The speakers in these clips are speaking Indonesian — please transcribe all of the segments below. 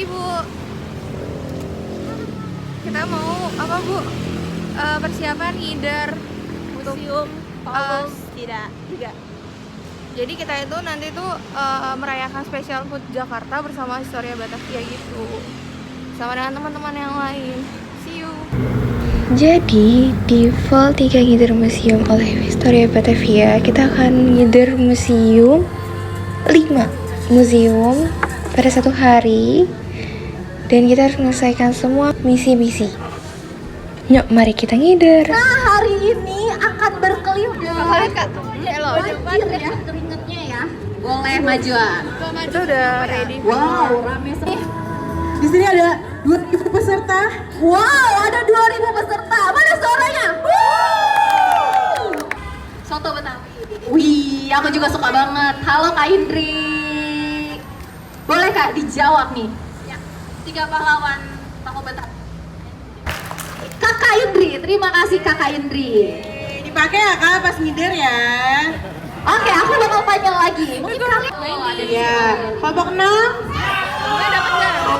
pagi, Bu. Kita mau apa, Bu? Persiapan ngider Museum Paulus tidak juga. Jadi kita itu nanti tuh merayakan Special Food Jakarta bersama Historia Batavia gitu. Sama dengan teman-teman yang lain. See you. Jadi di Vol 3 Ngider Museum oleh Historia Batavia, kita akan ngider museum 5 museum pada satu hari. Dan kita harus menyelesaikan semua misi-misi. Yuk, mari kita ngider. Nah, hari ini akan berkeliling. Banjir ya keringetnya ya. Boleh majuan. Kita udah ready. Wow, rame sekali. Di sini ada 2.000 peserta. Wow, ada 2.000 peserta. Mana suaranya? Soto Betawi. Wih, aku juga suka banget. Halo Kak Indri. Boleh Kak dijawab nih. Ya, 3 pahlawan Tahu Betawi. Kakak Indri, terima kasih Kakak Indri. Dipakai ya Kak pas ngider ya. Oke, aku bakal panjang lagi. Mungkin kalian Iya. Kelompok 6.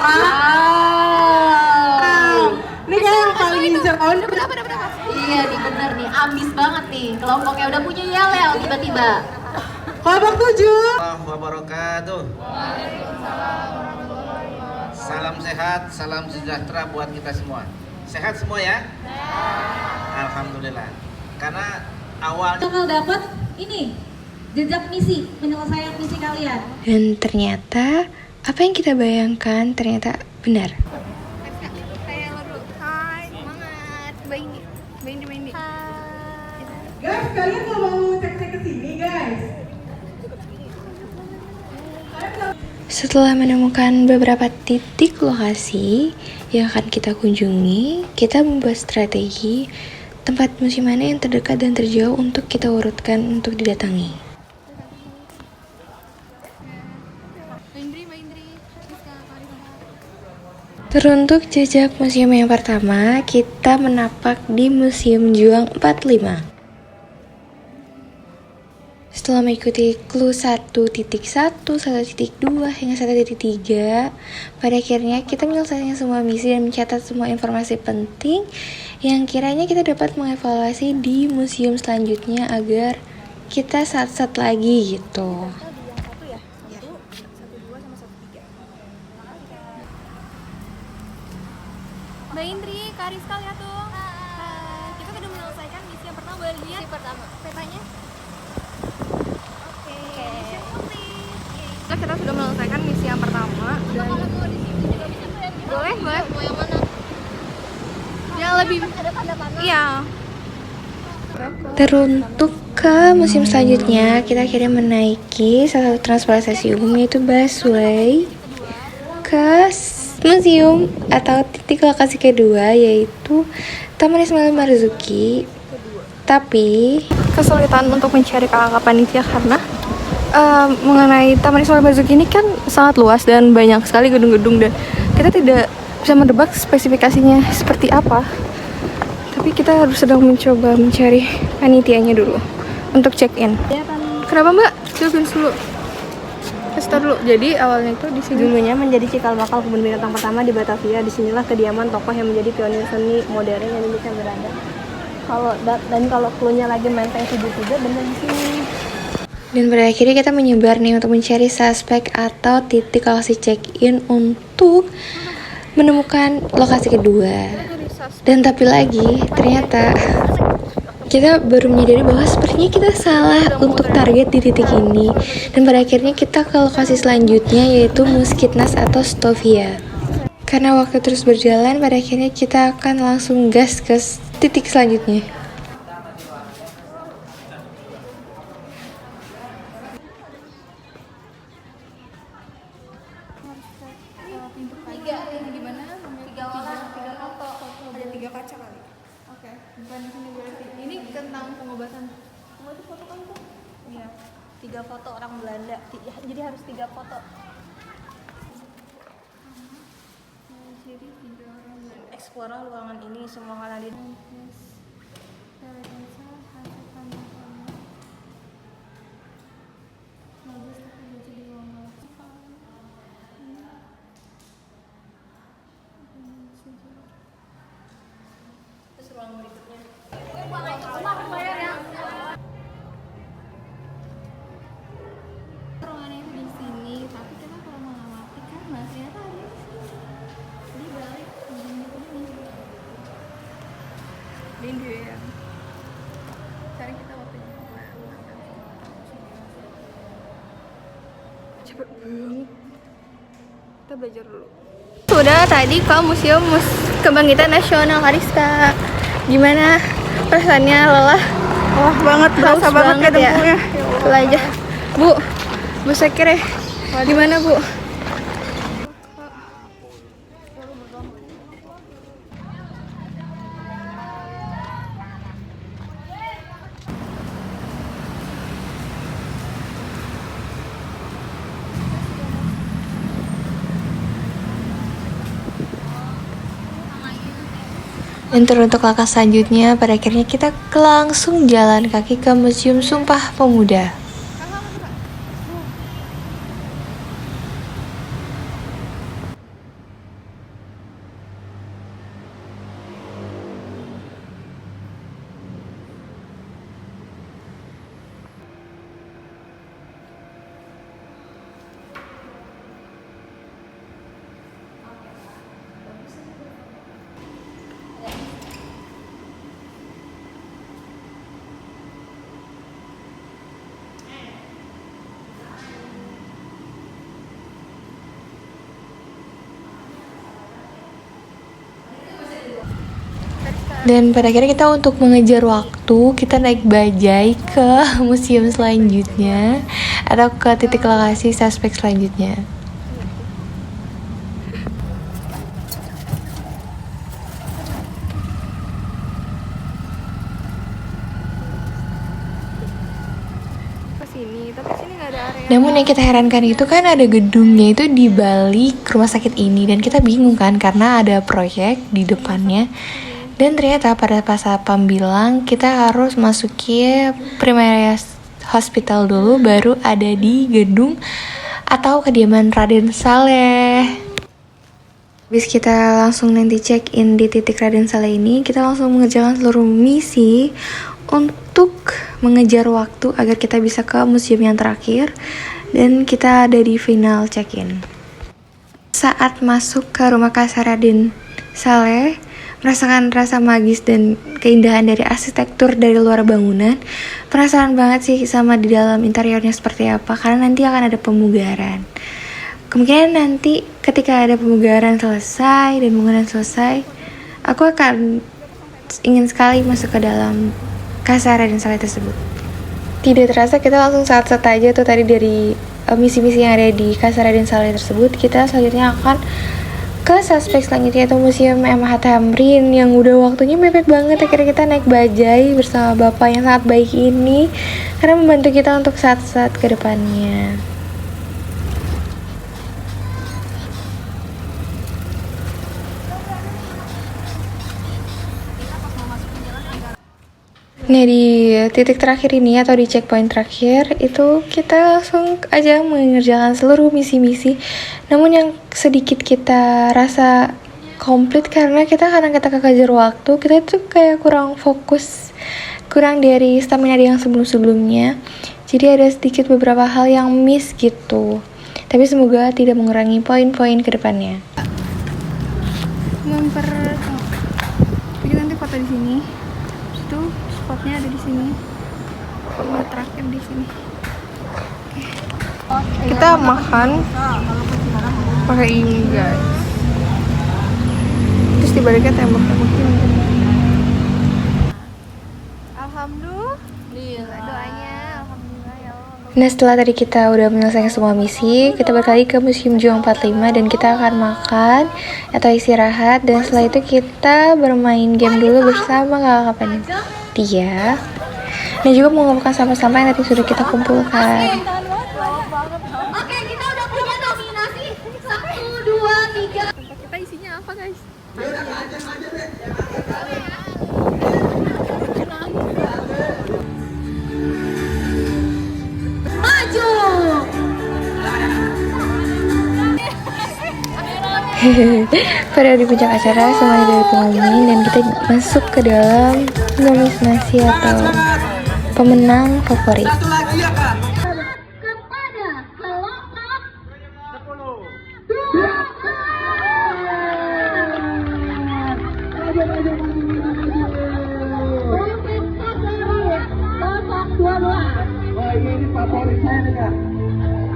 Wow. Ini kayak yang paling incer on. Iya nih bener nih, ambis banget nih. Kelompoknya udah punya yel-yel tiba-tiba. Kelompok 7. Warahmatullahi wabarakatuh. Salam sehat, salam sejahtera buat kita semua. Sehat semua ya? Alhamdulillah. Karena awalnya Bakal dapat ini jejak misi, penyelesaian misi kalian. Dan ternyata apa yang kita bayangkan ternyata benar. Hai, semangat. Mbak Indi. Guys, kalian kalau mau cek-cek ke sini guys. Setelah menemukan beberapa titik lokasi yang akan kita kunjungi, kita membuat strategi tempat museum mana yang terdekat dan terjauh untuk kita urutkan untuk didatangi. Teruntuk jejak museum yang pertama, kita menapak di Museum Juang 45. Setelah mengikuti clue 1.1, 1.2, hingga 1.3, pada akhirnya kita menyelesaikan semua misi dan mencatat semua informasi penting yang kiranya kita dapat mengevaluasi di museum selanjutnya agar kita sat-sat lagi gitu. Mbak Indri, Kak Rizka lihat tuh. Kita sudah menyelesaikan misi yang pertama, boleh lihat petanya? Kita sudah menyelesaikan misi yang pertama. Dan kalau mau di sini juga bisa boleh. Mau yang mana? Yang lebih ada tanda panah. Iya. Teruntuk ke museum selanjutnya, kita akhirnya menaiki salah satu transportasi umum yaitu busway ke museum atau titik lokasi kedua yaitu Taman Ismail Marzuki. Tapi kesulitan untuk mencari kakak panitia karena mengenai Taman Ismail Marzuki ini kan sangat luas dan banyak sekali gedung-gedung dan kita tidak bisa menebak spesifikasinya seperti apa. Tapi kita harus sedang mencoba mencari panitianya dulu untuk check-in. Kenapa Mbak? Jelasin dulu. Kasih tau dulu. Jadi awalnya itu di sini dulunya menjadi cikal bakal kebun binatang pertama di Batavia. Disinilah kediaman tokoh yang menjadi pionir seni modern yang Indonesia berada. Kalau clue-nya lagi Menteng 73 bener di sini. dan pada akhirnya kita menyebar nih untuk mencari suspek atau titik lokasi check-in untuk menemukan lokasi kedua. Dan tapi lagi ternyata kita baru menyadari bahwa sepertinya kita salah untuk target di titik ini. Dan pada akhirnya kita ke lokasi selanjutnya yaitu Muskitnas atau Stovia. Karena waktu terus berjalan, pada akhirnya kita akan langsung gas ke titik selanjutnya. Tentang pengobatan. Semua itu foto kan tuh? Iya. 3 foto orang Belanda. Jadi harus 3 foto. Eksplora ruangan ini semua hal di Ruangannya itu di sini, tapi kita kalau mau ngamati kan ternyata ada di balik ini. Rindu ya. Sekarang kita waktunya cepet banget. Kita belajar dulu. Sudah tadi ke Museum Kebangkitan Nasional Kariska. Gimana perasaannya? Lelah banget, berasa banget ya tempatnya. Belajar. Bu Sekir, gimana Bu? Dan teruntuk langkah selanjutnya, pada akhirnya kita langsung jalan kaki ke Museum Sumpah Pemuda. Dan pada akhirnya kita untuk mengejar waktu, kita naik bajai ke museum selanjutnya atau ke titik lokasi suspek selanjutnya. Ke sini, tapi sini nggak ada area. Namun yang kita herankan itu kan ada gedungnya itu di balik rumah sakit ini, dan kita bingung kan karena ada proyek di depannya. Dan ternyata pada pas Sapam bilang kita harus masuki Primary Hospital dulu, baru ada di gedung atau kediaman Raden Saleh. Habis kita langsung nanti check in di titik Raden Saleh ini, kita langsung mengerjakan seluruh misi untuk mengejar waktu agar kita bisa ke museum yang terakhir, dan kita ada di final check in. Saat masuk ke rumah kasar Raden Saleh, merasakan rasa magis dan keindahan dari arsitektur dari luar bangunan. Penasaran banget sih sama di dalam interiornya seperti apa, karena nanti akan ada pemugaran. Kemungkinan nanti ketika ada pemugaran selesai dan bangunan selesai, aku akan ingin sekali masuk ke dalam kasar Raden Saleh tersebut. Tidak terasa kita langsung saat-saat aja tuh tadi dari misi-misi yang ada di kasar Raden Saleh tersebut. Kita selanjutnya akan ke suspek selanjutnya, yaitu Museum MH Tamrin yang udah waktunya mepet banget. Akhirnya kita naik bajai bersama bapak yang sangat baik ini karena membantu kita untuk saat-saat ke depannya. Nah, di titik terakhir ini atau di checkpoint terakhir itu kita langsung aja mengerjakan seluruh misi-misi. Namun yang sedikit kita rasa komplit karena kita kejar waktu, kita tuh kayak kurang fokus, kurang dari stamina yang sebelum-sebelumnya. Jadi ada sedikit beberapa hal yang miss gitu. Tapi semoga tidak mengurangi poin-poin ke depannya. Jadi nanti foto di sini. Itu spotnya ada di sini. Rumah terakhir di sini. Kita makan pakai ini guys. Terus dibaliknya tembak-tembakin. Alhamdulillah. Doanya alhamdulillah ya Allah. Nah, setelah tadi kita udah menyelesaikan semua misi, kita balik lagi ke Museum Juang 45 dan kita akan makan atau istirahat, dan setelah itu kita bermain game dulu bersama kakak Panitia. Dan juga mengumpulkan sampah-sampah yang tadi sudah kita kumpulkan. Oke, kita udah punya nominasi 1, 2, 3. Tempat kita isinya apa guys? Maju. Pada di puncak acara semuanya dari pengumuman dan kita masuk ke dalam nominasi atau pemenang favorit. Kepada kelompok 12. Wah, ini favorit saya nih Kak.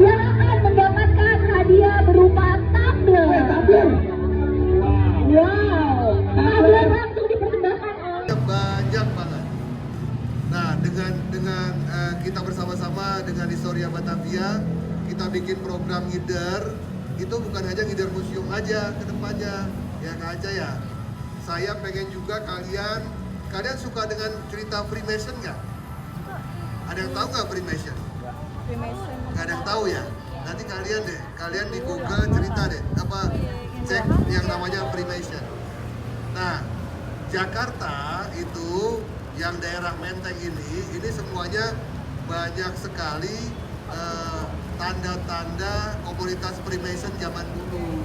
Yang akan mendapatkan hadiah berupa tumbler. Wow. Tumbler langsung dipersembahkan oleh Banyak banget. Nah, dengan kita bersama-sama dengan Historia Batavia, kita bikin program ngider. Itu bukan hanya ngider museum aja ke depannya, ya Kak Aca ya. Saya pengen juga kalian suka dengan cerita Freemason nggak? Ada yang tahu nggak Freemason? Nggak ada yang tahu ya? Nanti kalian di Google cerita deh, cek yang namanya Freemason. Nah, Jakarta itu yang daerah Menteng ini semuanya banyak sekali tanda-tanda komunitas Freemason zaman dulu.